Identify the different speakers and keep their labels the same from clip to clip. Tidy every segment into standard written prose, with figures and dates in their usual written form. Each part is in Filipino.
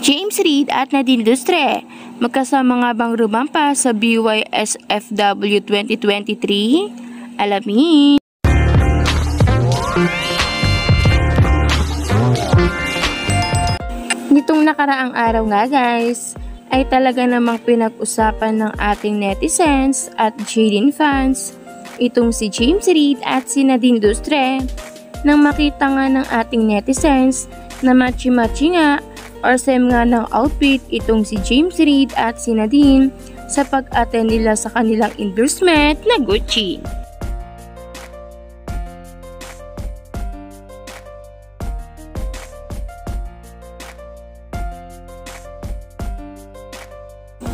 Speaker 1: James Reid at Nadine Lustre, magkasama nga bang rumampa sa BYSFW 2023? Alamin! Nitong nakaraang araw nga guys, ay talaga namang pinag-usapan ng ating netizens at Jaden fans itong si James Reid at si Nadine Lustre nang makita nga ng ating netizens na matchy-matchy nga or same nga ng outfit itong si James Reid at si Nadine sa pag-attend nila sa kanilang endorsement na Gucci.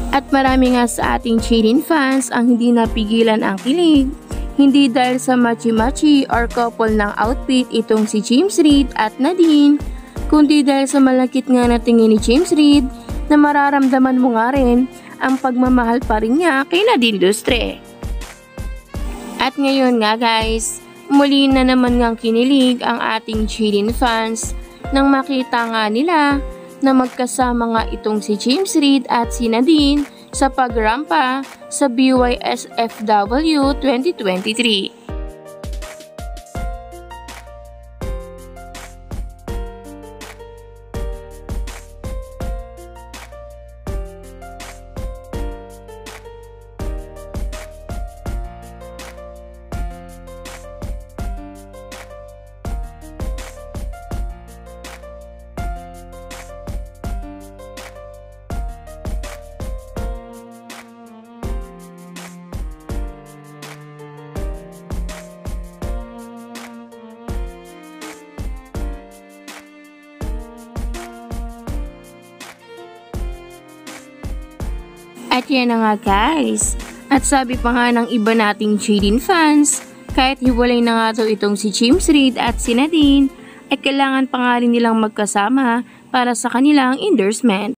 Speaker 1: At marami nga sa ating Jaden fans ang hindi napigilan ang kilig, hindi dahil sa matchy-matchy or couple ng outfit itong si James Reid at Nadine, kundi dahil sa malakit nga na tingin ni James Reid na mararamdaman mo nga rin ang pagmamahal pa rin niya kay Nadine Lustre. At ngayon nga guys, muli na naman ngang kinilig ang ating Jaden fans nang makita nga nila na magkasama nga itong si James Reid at si Nadine sa pagrampa sa BYSFW 2023. At yan na nga guys, at sabi pa nga ng iba nating Jaden fans, kahit hiwalay na nga daw itong si James Reid at si Nadine, ay kailangan pa nga rin nilang magkasama para sa kanilang endorsement.